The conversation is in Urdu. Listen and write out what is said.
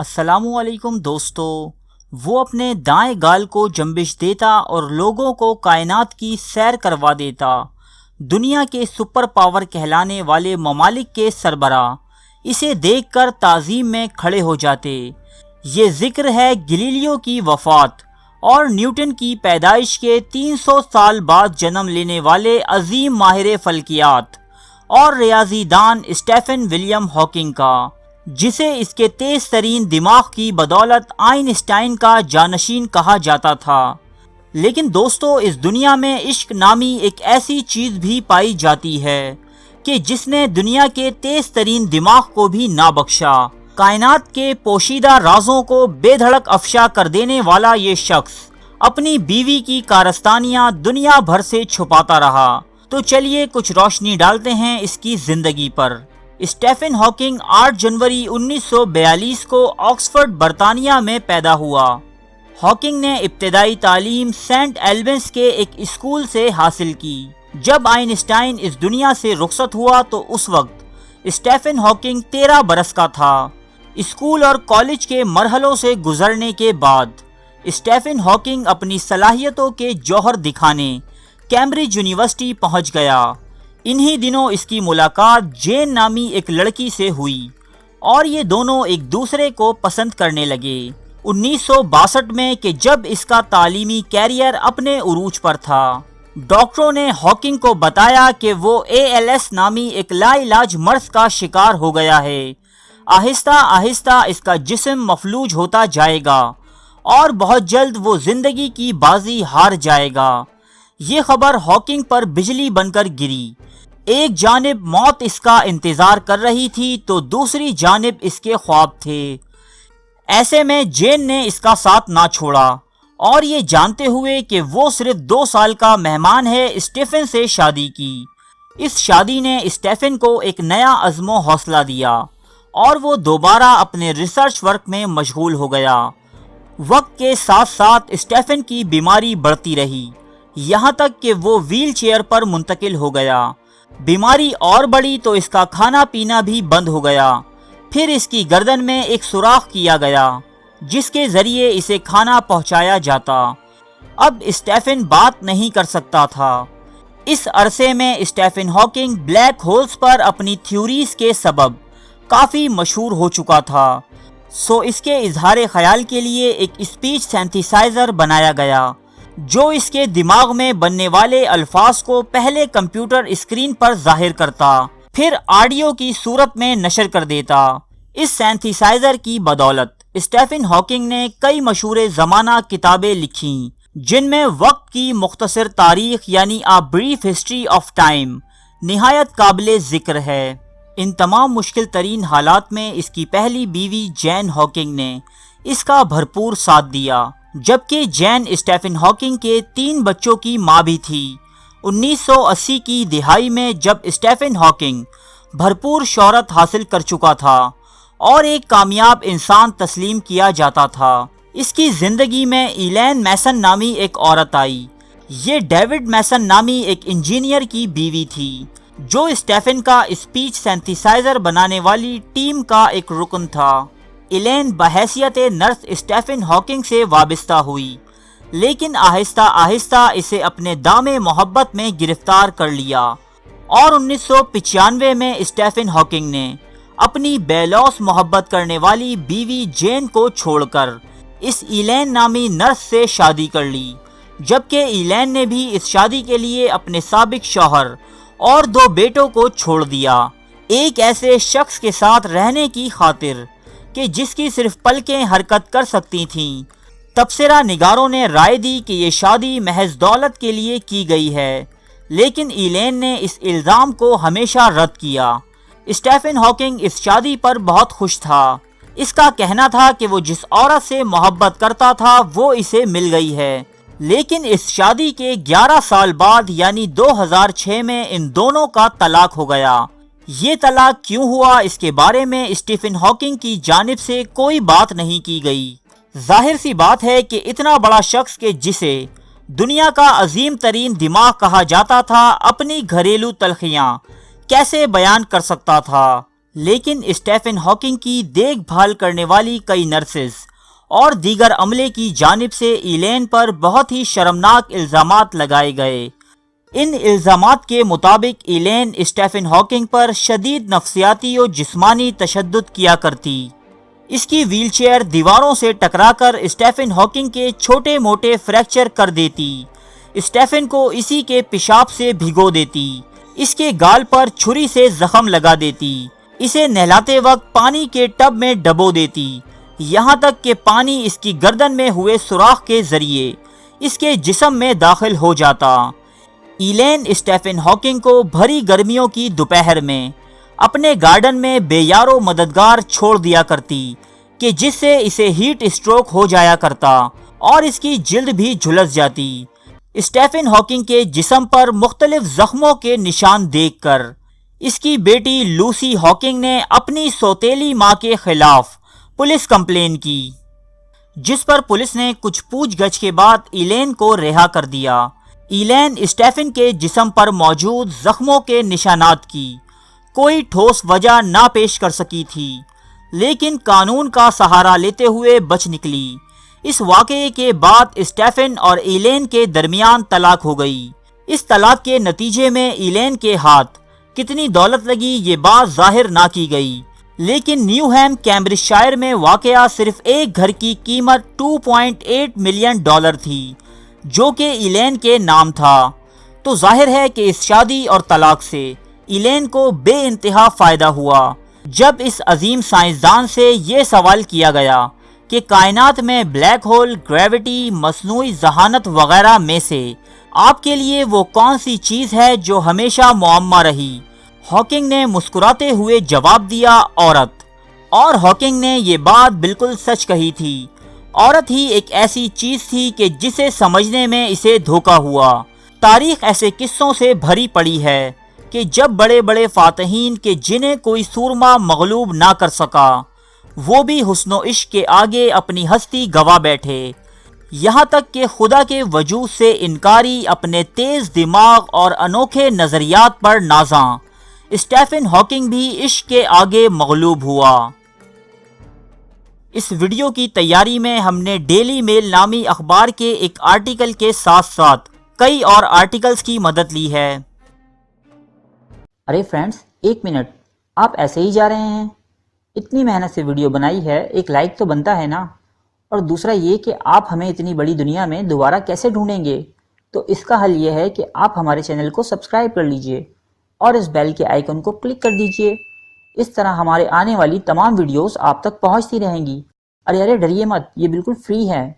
السلام علیکم دوستو۔ وہ اپنے دائیں گال کو جنبش دیتا اور لوگوں کو کائنات کی سیر کروا دیتا۔ دنیا کے سپر پاور کہلانے والے ممالک کے سربراہ اسے دیکھ کر تعظیم میں کھڑے ہو جاتے۔ یہ ذکر ہے گلیلیو کی وفات اور نیوٹن کی پیدائش کے 300 سال بعد جنم لینے والے عظیم ماہر فلکیات اور ریاضی دان اسٹیفن ولیم ہاکنگ کا، جسے اس کے تیز ترین دماغ کی بدولت آئنسٹائن کا جانشین کہا جاتا تھا۔ لیکن دوستو، اس دنیا میں عشق نامی ایک ایسی چیز بھی پائی جاتی ہے کہ جس نے دنیا کے تیز ترین دماغ کو بھی نہ بخشا۔ کائنات کے پوشیدہ رازوں کو بے دھڑک افشا کر دینے والا یہ شخص اپنی بیوی کی کارستانیاں دنیا بھر سے چھپاتا رہا۔ تو چلیے کچھ روشنی ڈالتے ہیں اس کی زندگی پر۔ اسٹیفن ہاکنگ 8 جنوری 1942 کو آکسفورڈ برطانیہ میں پیدا ہوا۔ ہاکنگ نے ابتدائی تعلیم سینٹ ایلبنس کے ایک اسکول سے حاصل کی۔ جب آئنسٹائن اس دنیا سے رخصت ہوا تو اس وقت اسٹیفن ہاکنگ 13 برس کا تھا۔ اسکول اور کالج کے مرحلوں سے گزرنے کے بعد اسٹیفن ہاکنگ اپنی صلاحیتوں کے جوہر دکھانے کیمبرج یونیورسٹی پہنچ گیا۔ انہی دنوں اس کی ملاقات جین نامی ایک لڑکی سے ہوئی اور یہ دونوں ایک دوسرے کو پسند کرنے لگے۔ 1962 میں کہ جب اس کا تعلیمی کیریئر اپنے عروج پر تھا، ڈاکٹروں نے ہاکنگ کو بتایا کہ وہ ALS نامی ایک لا علاج مرض کا شکار ہو گیا ہے۔ آہستہ آہستہ اس کا جسم مفلوج ہوتا جائے گا اور بہت جلد وہ زندگی کی بازی ہار جائے گا۔ یہ خبر ہاکنگ پر بجلی بن کر گری۔ ایک جانب موت اس کا انتظار کر رہی تھی تو دوسری جانب اس کے خواب تھے۔ ایسے میں جین نے اس کا ساتھ نہ چھوڑا اور یہ جانتے ہوئے کہ وہ صرف 2 سال کا مہمان ہے، اسٹیفن سے شادی کی۔ اس شادی نے اسٹیفن کو ایک نیا عزم و حوصلہ دیا اور وہ دوبارہ اپنے ریسرچ ورک میں مشغول ہو گیا۔ وقت کے ساتھ ساتھ اسٹیفن کی بیماری بڑھتی رہی، یہاں تک کہ وہ ویل چیئر پر منتقل ہو گیا۔ بیماری اور بڑھی تو اس کا کھانا پینا بھی بند ہو گیا۔ پھر اس کی گردن میں ایک سوراخ کیا گیا جس کے ذریعے اسے کھانا پہنچایا جاتا۔ اب اسٹیفن بات نہیں کر سکتا تھا۔ اس عرصے میں اسٹیفن ہاکنگ بلیک ہولز پر اپنی تھیوریز کے سبب کافی مشہور ہو چکا تھا، سو اس کے اظہار خیال کے لیے ایک اسپیچ سینتھیسائزر بنایا گیا جو اس کے دماغ میں بننے والے الفاظ کو پہلے کمپیوٹر اسکرین پر ظاہر کرتا، پھر آڈیو کی صورت میں نشر کر دیتا۔ اس سینتھیسائزر کی بدولت اسٹیفن ہاکنگ نے کئی مشہور زمانہ کتابیں لکھیں جن میں وقت کی مختصر تاریخ یعنی A Brief History of Time نہایت قابل ذکر ہے۔ ان تمام مشکل ترین حالات میں اس کی پہلی بیوی جین ہاکنگ نے اس کا بھرپور ساتھ دیا، جبکہ جین اسٹیفن ہاکنگ کے 3 بچوں کی ماں بھی تھی۔ 1980 کی دہائی میں جب اسٹیفن ہاکنگ بھرپور شہرت حاصل کر چکا تھا اور ایک کامیاب انسان تسلیم کیا جاتا تھا، اس کی زندگی میں ایلین میسن نامی ایک عورت آئی۔ یہ ڈیوڈ میسن نامی ایک انجینئر کی بیوی تھی جو اسٹیفن کا اسپیچ سینتھیسائزر بنانے والی ٹیم کا ایک رکن تھا۔ ایلین بحیثیت نرس اسٹیفن ہاکنگ سے وابستہ ہوئی، لیکن آہستہ آہستہ اسے اپنے دام محبت میں گرفتار کر لیا اور 1995 میں اسٹیفن ہاکنگ نے اپنی بے لوث محبت کرنے والی بیوی جین کو چھوڑ کر اس ایلین نامی نرس سے شادی کر لی، جبکہ ایلین نے بھی اس شادی کے لیے اپنے سابق شوہر اور 2 بیٹوں کو چھوڑ دیا، ایک ایسے شخص کے ساتھ رہنے کی خاطر کہ جس کی صرف پلکیں حرکت کر سکتی تھیں۔ تبصرہ نگاروں نے رائے دی کہ یہ شادی محض دولت کے لیے کی گئی ہے، لیکن ایلین نے اس الزام کو ہمیشہ رد کیا۔ اسٹیفن ہاکنگ اس شادی پر بہت خوش تھا۔ اس کا کہنا تھا کہ وہ جس عورت سے محبت کرتا تھا وہ اسے مل گئی ہے، لیکن اس شادی کے 11 سال بعد یعنی 2006 میں ان دونوں کا طلاق ہو گیا۔ یہ طلاق کیوں ہوا اس کے بارے میں اسٹیفن ہاکنگ کی جانب سے کوئی بات نہیں کی گئی۔ ظاہر سی بات ہے کہ اتنا بڑا شخص کہ جسے دنیا کا عظیم ترین دماغ کہا جاتا تھا اپنی گھریلو تلخیاں کیسے بیان کر سکتا تھا۔ لیکن اسٹیفن ہاکنگ کی دیکھ بھال کرنے والی کئی نرسز اور دیگر عملے کی جانب سے ایلین پر بہت ہی شرمناک الزامات لگائے گئے۔ ان الزامات کے مطابق ایلین اسٹیفن ہاکنگ پر شدید نفسیاتی و جسمانی تشدد کیا کرتی۔ اس کی ویل چیئر دیواروں سے ٹکرا کر اسٹیفن ہاکنگ کے چھوٹے موٹے فریکچر کر دیتی، اسٹیفن کو اسی کے پیشاب سے بھگو دیتی، اس کے گال پر چھری سے زخم لگا دیتی، اسے نہلاتے وقت پانی کے ٹب میں ڈبو دیتی، یہاں تک کہ پانی اس کی گردن میں ہوئے سوراخ کے ذریعے اس کے جسم میں داخل ہو جاتا۔ ایلین اسٹیفن ہاکنگ کو بھری گرمیوں کی دوپہر میں اپنے گارڈن میں بے یار و مددگار چھوڑ دیا کرتی کہ جس سے اسے ہیٹ اسٹروک ہو جایا کرتا اور اس کی جلد بھی جھلس جاتی۔ اسٹیفن ہاکنگ کے جسم پر مختلف زخموں کے نشان دیکھ کر اس کی بیٹی لوسی ہاکنگ نے اپنی سوتیلی ماں کے خلاف پولیس کمپلین کی، جس پر پولیس نے کچھ پوچھ گچھ کے بعد ایلین کو رہا کر دیا۔ ایلین اسٹیفن کے جسم پر موجود زخموں کے نشانات کی کوئی ٹھوس وجہ نہ پیش کر سکی تھی، لیکن قانون کا سہارا لیتے ہوئے بچ نکلی۔ اس واقعے کے بعد اسٹیفن اور ایلین کے درمیان طلاق ہو گئی۔ اس طلاق کے نتیجے میں ایلین کے ہاتھ کتنی دولت لگی یہ بات ظاہر نہ کی گئی، لیکن نیوہیم کیمبرج شائر میں واقع صرف ایک گھر کی قیمت 2.8 ملین ڈالر تھی، جو کہ ایلین کے نام تھا۔ تو ظاہر ہے کہ اس شادی اور طلاق سے ایلین کو بے انتہا فائدہ ہوا۔ جب اس عظیم سائنسدان سے یہ سوال کیا گیا کہ کائنات میں بلیک ہول، گریوٹی، مصنوعی ذہانت وغیرہ میں سے آپ کے لیے وہ کون سی چیز ہے جو ہمیشہ معمہ رہی، ہاکنگ نے مسکراتے ہوئے جواب دیا، عورت۔ اور ہاکنگ نے یہ بات بالکل سچ کہی تھی، عورت ہی ایک ایسی چیز تھی کہ جسے سمجھنے میں اسے دھوکہ ہوا۔ تاریخ ایسے قصوں سے بھری پڑی ہے کہ جب بڑے بڑے فاتحین کے جنہیں کوئی سورما مغلوب نہ کر سکا، وہ بھی حسن و عشق کے آگے اپنی ہستی گوا بیٹھے، یہاں تک کہ خدا کے وجود سے انکاری اپنے تیز دماغ اور انوکھے نظریات پر نازاں اسٹیفن ہاکنگ بھی عشق کے آگے مغلوب ہوا۔ اس ویڈیو کی تیاری میں ہم نے ڈیلی میل نامی اخبار کے ایک آرٹیکل کے ساتھ ساتھ کئی اور آرٹیکلز کی مدد لی ہے۔ ارے فرینڈز، ایک منٹ، آپ ایسے ہی جا رہے ہیں؟ اتنی محنت سے ویڈیو بنائی ہے، ایک لائک تو بنتا ہے نا؟ اور دوسرا یہ کہ آپ ہمیں اتنی بڑی دنیا میں دوبارہ کیسے ڈھونڈیں گے؟ تو اس کا حل یہ ہے کہ آپ ہمارے چینل کو سبسکرائب کر لیجئے اور اس بیل کے آئیکن کو کلک کر دیجئے۔ اس طرح ہمارے آنے والی تمام ویڈیوز آپ تک پہنچتی رہیں گی۔ ارے ڈریے مت، یہ بالکل فری ہے۔